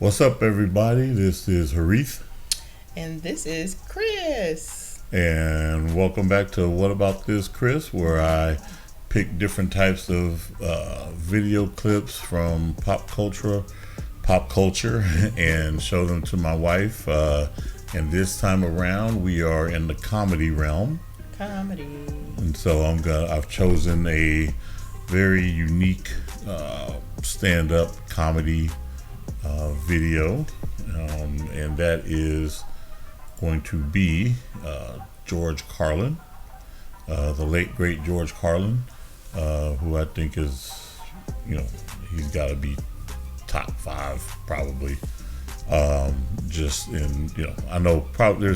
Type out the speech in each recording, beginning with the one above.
What's up, everybody? This is Harith. And this is Kris. And welcome back to What About This, Kris, where I pick different types of video clips from pop culture, and show them to my wife. And this time around, we are in the comedy realm. And so I've chosen a very unique stand-up comedy video, and that is going to be George Carlin, the late great George Carlin, who I think is, he's got to be top 5 probably. Just in, I know probably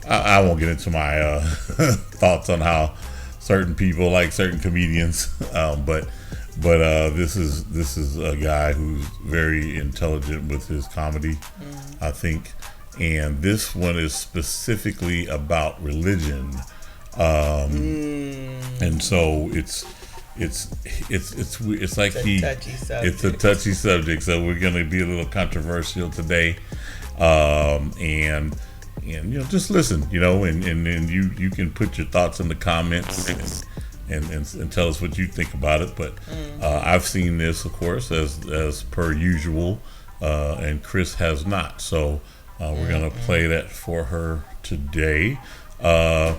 I won't get into my thoughts on how certain people like certain comedians, but this is a guy who's very intelligent with his comedy, I think, and this one is specifically about religion, and so it's like it's a touchy subject, so we're going to be a little controversial today, and just listen, and you can put your thoughts in the comments and tell us what you think about it. But I've seen this, of course, as per usual, and Kris has not. So we're gonna play that for her today. I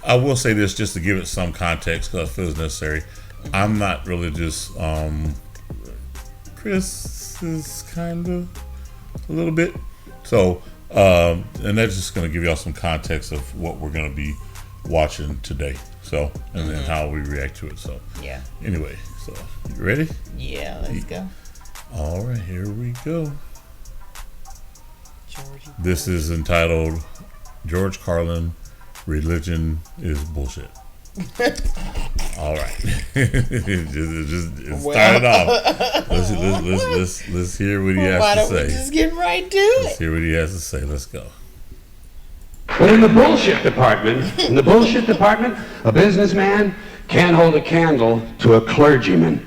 will say this just to give it some context because I feel it's necessary. I'm not religious. Kris is kind of a little bit. So and that's just gonna give y'all some context of what we're gonna be watching today. So, and then how we react to it. So, yeah. Anyway, so you ready? Yeah, let's go. All right, here we go. This is entitled George Carlin, Religion is Bullshit. All right. just start it off. Let's hear what he has to say. Why don't we just get right to it? Let's hear what he has to say. Let's go. But in the bullshit department, a businessman can't hold a candle to a clergyman.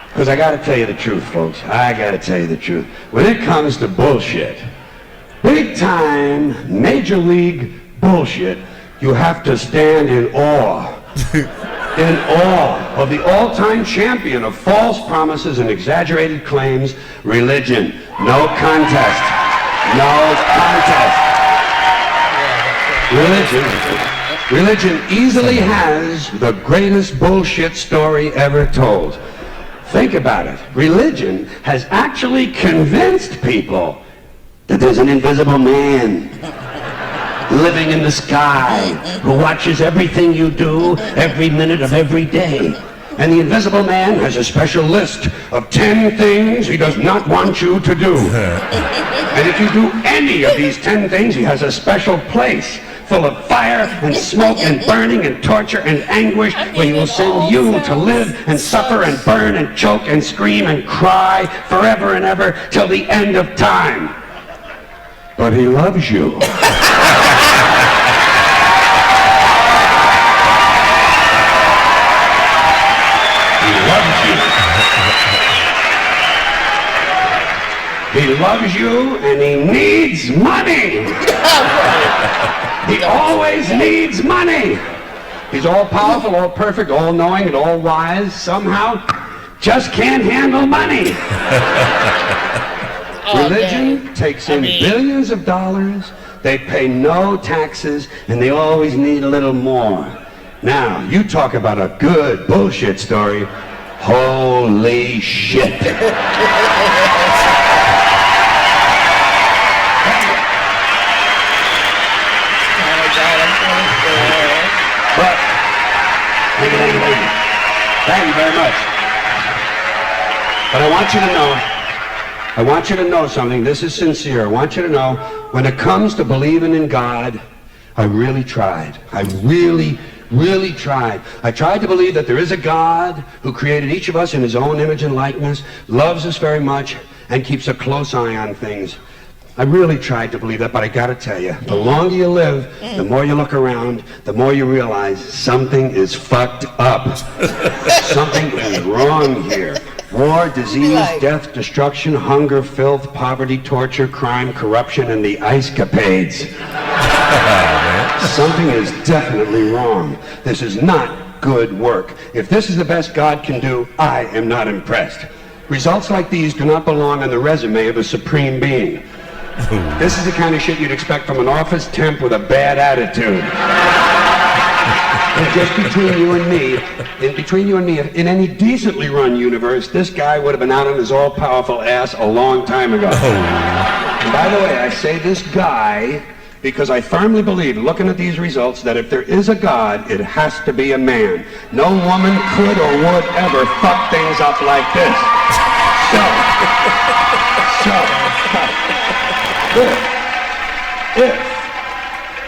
Because I got to tell you the truth, folks. I got to tell you the truth. When it comes to bullshit, big time, major league bullshit, you have to stand in awe. In awe of the all-time champion of false promises and exaggerated claims, religion. No contest. No contest. Religion easily has the greatest bullshit story ever told. Think about it. Religion has actually convinced people that there's an invisible man living in the sky who watches everything you do every minute of every day. And the invisible man has a special list of 10 things he does not want you to do. And if you do any of these 10 things, he has a special place full of fire and smoke and burning and torture and anguish, where he will send you to live and suffer and burn and choke and scream and cry forever and ever till the end of time. But he loves you. He loves you. He loves you and he needs money. He always needs money. He's all powerful, all perfect, all knowing, and all wise. Somehow, just can't handle money. Religion takes in billions of dollars. They pay no taxes, and they always need a little more. Now, you talk about a good bullshit story. Holy shit. Thank you very much. But I want you to know something. This is sincere. I want you to know, when it comes to believing in God, I really tried. I really tried. I tried to believe that there is a God who created each of us in his own image and likeness, loves us very much, and keeps a close eye on things. I really tried to believe that, but I gotta tell you, the longer you live, the more you look around, the more you realize something is fucked up. Something is wrong here. War, disease, death, destruction, hunger, filth, poverty, torture, crime, corruption, and the ice capades. Something is definitely wrong. This is not good work. If this is the best God can do, I am not impressed. Results like these do not belong on the resume of a supreme being. This is the kind of shit you'd expect from an office temp with a bad attitude. And just between you and me, in any decently run universe, this guy would have been out on his all-powerful ass a long time ago. And by the way, I say this guy because I firmly believe, looking at these results, that if there is a God, it has to be a man. No woman could or would ever fuck things up like this.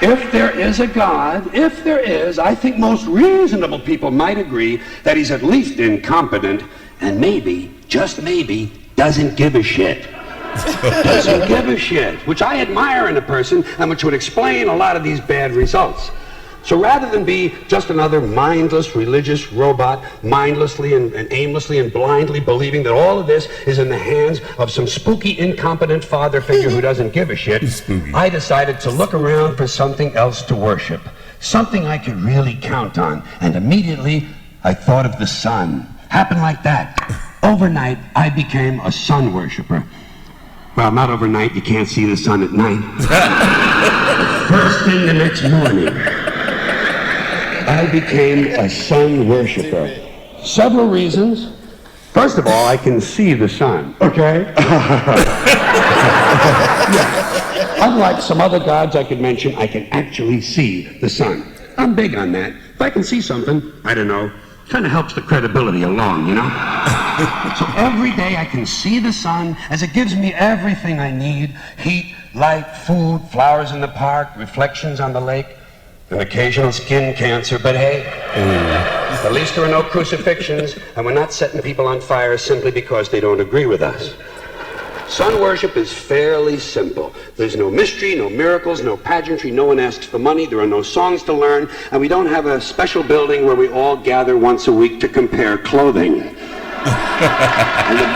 If there is a God, if there is, I think most reasonable people might agree that he's at least incompetent and maybe, just maybe, doesn't give a shit. Doesn't give a shit, which I admire in a person and which would explain a lot of these bad results. So rather than be just another mindless religious robot, mindlessly and aimlessly and blindly believing that all of this is in the hands of some spooky, incompetent father figure who doesn't give a shit, I decided to look around for something else to worship, something I could really count on. And immediately, I thought of the sun. Happened like that. Overnight, I became a sun worshiper. Well, not overnight. You can't see the sun at night. First thing the next morning, I became a sun worshiper. Several reasons. First of all, I can see the sun, okay? Yeah. Unlike some other gods I could mention, I can actually see the sun. I'm big on that. If I can see something, I don't know, kind of helps the credibility along, you know? So every day I can see the sun as it gives me everything I need: heat, light, food, flowers in the park, reflections on the lake, an occasional skin cancer, but hey, at least there are no crucifixions, and we're not setting people on fire simply because they don't agree with us. Sun worship is fairly simple. There's no mystery, no miracles, no pageantry, no one asks for money, there are no songs to learn, and we don't have a special building where we all gather once a week to compare clothing. And the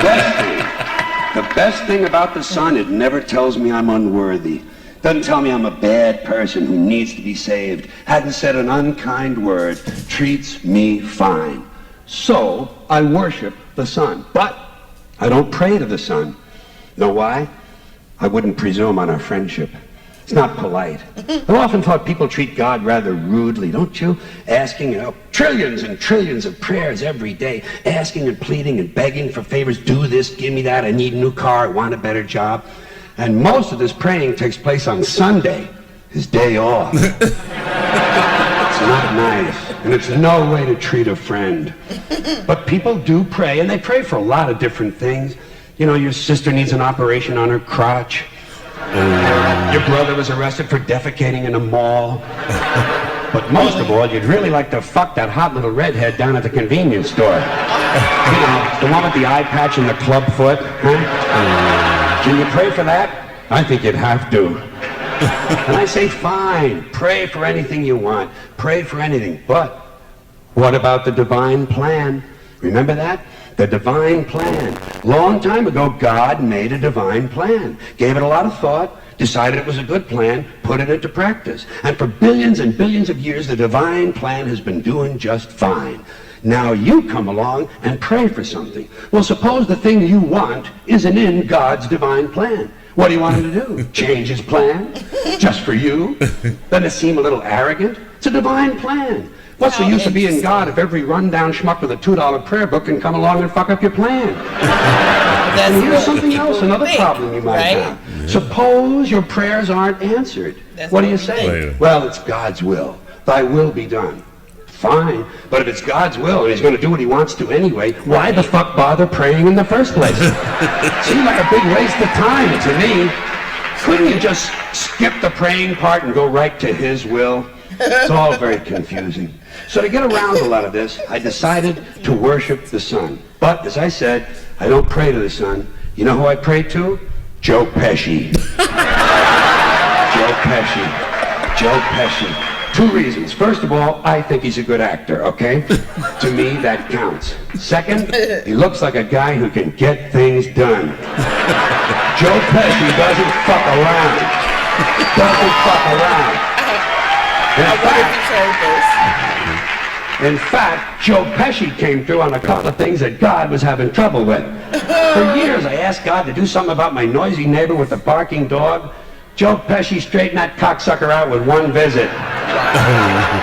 best thing about the sun, it never tells me I'm unworthy. Doesn't tell me I'm a bad person who needs to be saved. Hadn't said an unkind word. Treats me fine. So I worship the sun. But I don't pray to the sun. Know why? I wouldn't presume on our friendship. It's not polite. I've often thought people treat God rather rudely, don't you? Asking, trillions and trillions of prayers every day, asking and pleading and begging for favors. Do this, give me that, I need a new car, I want a better job. And most of this praying takes place on Sunday, his day off. It's not nice, and it's no way to treat a friend. But people do pray, and they pray for a lot of different things. You know, your sister needs an operation on her crotch. Your brother was arrested for defecating in a mall. But most of all, you'd really like to fuck that hot little redhead down at the convenience store. You know, the one with the eye patch and the club foot. Huh? Can you pray for that? I think you'd have to. And I say, fine, pray for anything you want. Pray for anything. But what about the divine plan? Remember that? The divine plan. Long time ago, God made a divine plan. Gave it a lot of thought, decided it was a good plan, put it into practice. And for billions and billions of years, the divine plan has been doing just fine. Now you come along and pray for something. Well, suppose the thing you want isn't in God's divine plan. What do you want him to do? Change his plan? Just for you? Doesn't it seem a little arrogant? It's a divine plan. What's the use of being God if every rundown schmuck with a $2 prayer book can come along and fuck up your plan? And here's something else, another problem you might have. Suppose your prayers aren't answered. What do you say? Well, it's God's will. Thy will be done. Fine, but if it's God's will and he's going to do what he wants to anyway, why the fuck bother praying in the first place? Seems like a big waste of time to me. Couldn't you just skip the praying part and go right to his will? It's all very confusing. So to get around a lot of this, I decided to worship the sun. But, as I said, I don't pray to the sun. You know who I pray to? Joe Pesci. Joe Pesci. Joe Pesci. 2 reasons. First of all, I think he's a good actor, okay? To me, that counts. Second, he looks like a guy who can get things done. Joe Pesci doesn't fuck around. Doesn't fuck around. In fact, Joe Pesci came through on a couple of things that God was having trouble with. For years, I asked God to do something about my noisy neighbor with the barking dog. Joe Pesci straightened that cocksucker out with 1 visit.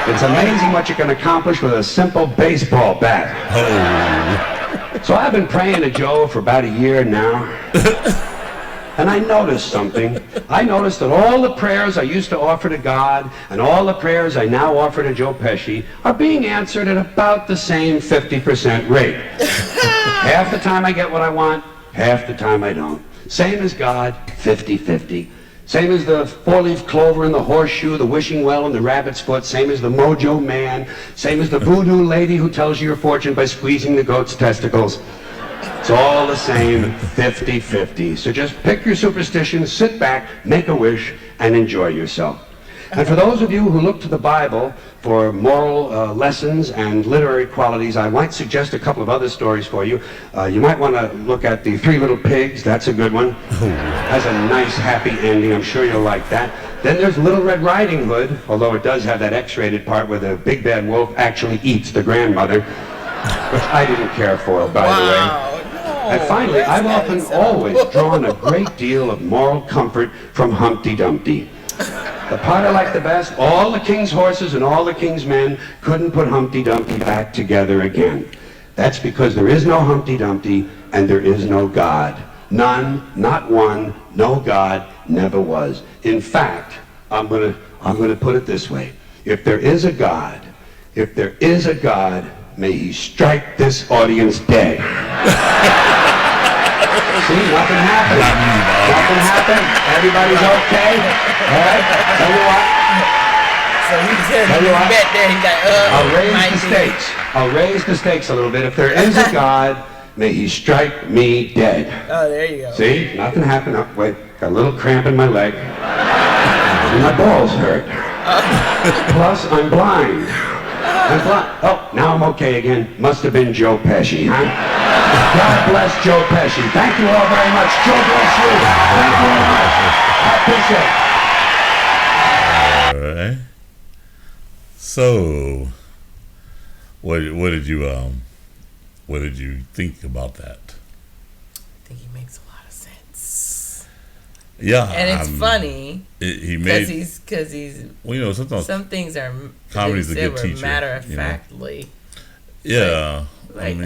It's amazing what you can accomplish with a simple baseball bat. So I've been praying to Joe for about a year now. And I noticed something. I noticed that all the prayers I used to offer to God and all the prayers I now offer to Joe Pesci are being answered at about the same 50% rate. Half the time I get what I want, half the time I don't. Same as God, 50-50. Same as the 4-leaf clover and the horseshoe, the wishing well and the rabbit's foot. Same as the mojo man. Same as the voodoo lady who tells you your fortune by squeezing the goat's testicles. It's all the same, 50-50. So just pick your superstition, sit back, make a wish, and enjoy yourself. And for those of you who look to the Bible for moral lessons and literary qualities, I might suggest a couple of other stories for you. You might want to look at the 3 Little Pigs. That's a good one. Has a nice, happy ending. I'm sure you'll like that. Then there's Little Red Riding Hood, although it does have that X-rated part where the big bad wolf actually eats the grandmother, which I didn't care for, by the way. And finally, I've often always drawn a great deal of moral comfort from Humpty Dumpty. The part I like the best, all the king's horses and all the king's men couldn't put Humpty Dumpty back together again. That's because there is no Humpty Dumpty and there is no God. None, not one, no God, never was. In fact, I'm gonna put it this way. If there is a God, may he strike this audience dead. See, nothing happened. Nothing happened. Everybody's okay. All right. Tell you what. So he said, bet there. He's like, I'll raise the stakes a little bit. If there is a God, may he strike me dead. Oh, there you go. See, nothing happened. Oh, wait, got a little cramp in my leg. And my balls hurt. Plus, I'm blind. Oh, now I'm okay again. Must have been Joe Pesci, huh? God bless Joe Pesci. Thank you all very much. Joe bless you. Thank you very much. I appreciate it. All right. So, what did you think about that? I think he makes a lot of sense. Yeah, and it's funny. Because he's. Well, you know, sometimes some things are comedy's a good teacher. Matter of factly. Yeah, like,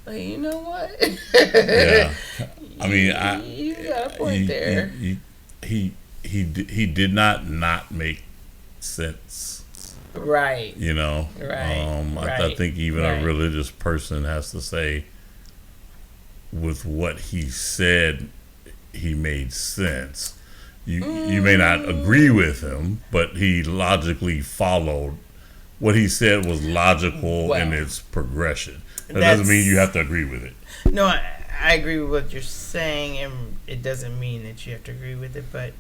like, you know what? Yeah, I mean, you got a point there. He did not make sense. Right. You know. Right. I think even a religious person has to say, with what he said, he made sense. You may not agree with him, but he logically followed. What he said was logical in its progression. That doesn't mean you have to agree with it. No, I agree with what you're saying, and it doesn't mean that you have to agree with it, but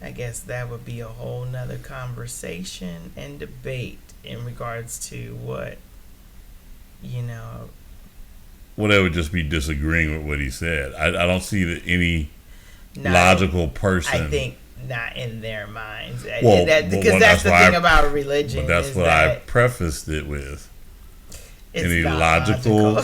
I guess that would be a whole nother conversation and debate in regards to what, you know. Well, that would just be disagreeing with what he said. I don't see that any logical person. I think not in their minds. Well, because that's the thing about religion. But that's what I prefaced it with. It's any not logical.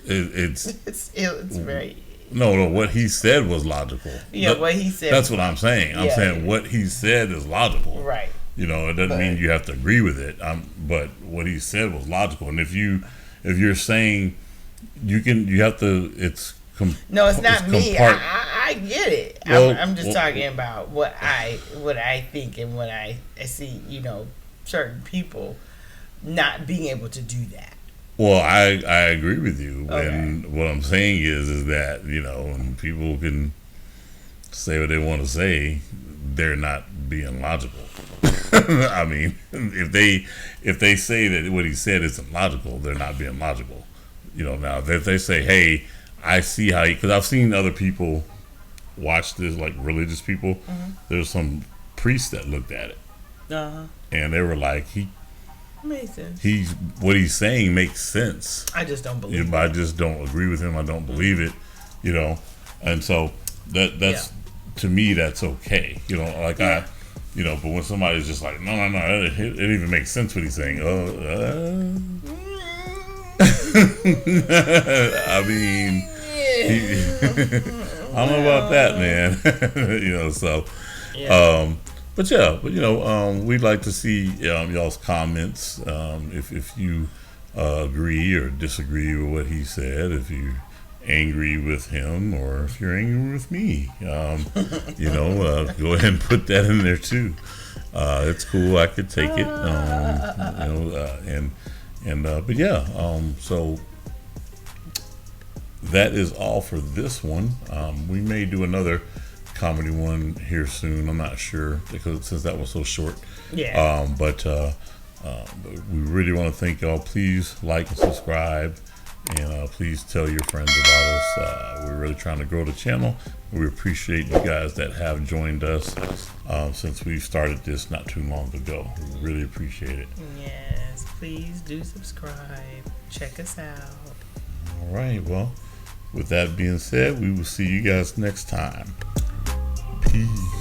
It's very. No, what he said was logical. Yeah, what he said. That's what I'm saying. I'm saying what he said is logical. Right. You know, it doesn't mean you have to agree with it. But what he said was logical. And if you're saying you have to, it's. No, it's not me. I get it. Well, I'm just talking about what I think and what I see. You know, certain people not being able to do that. Well, I agree with you, and what I'm saying is that, you know, when people can say what they want to say, they're not being logical. I mean, if they say that what he said isn't logical, they're not being logical. You know, now if they say, "Hey, I see how," because I've seen other people watch this, like religious people. Mm-hmm. There's some priests that looked at it, and they were like, makes sense. What he's saying makes sense. I just don't believe it. I just don't agree with him. I don't believe it, and so that's to me that's okay, like but when somebody's just like, no, it even makes sense what he's saying. I mean, I don't know about that, man. But we'd like to see y'all's comments. If you agree or disagree with what he said, if you angry with him or if you're angry with me, go ahead and put that in there too. It's cool. I could take it. So that is all for this one. We may do another comedy one here soon. I'm not sure because since that was so short. Yeah. But we really want to thank y'all. Please like and subscribe, and please tell your friends about us. We're really trying to grow the channel. We appreciate you guys that have joined us since we started this not too long ago. We really appreciate it. Yes, please do subscribe. Check us out. All right. Well, with that being said, we will see you guys next time. Peace.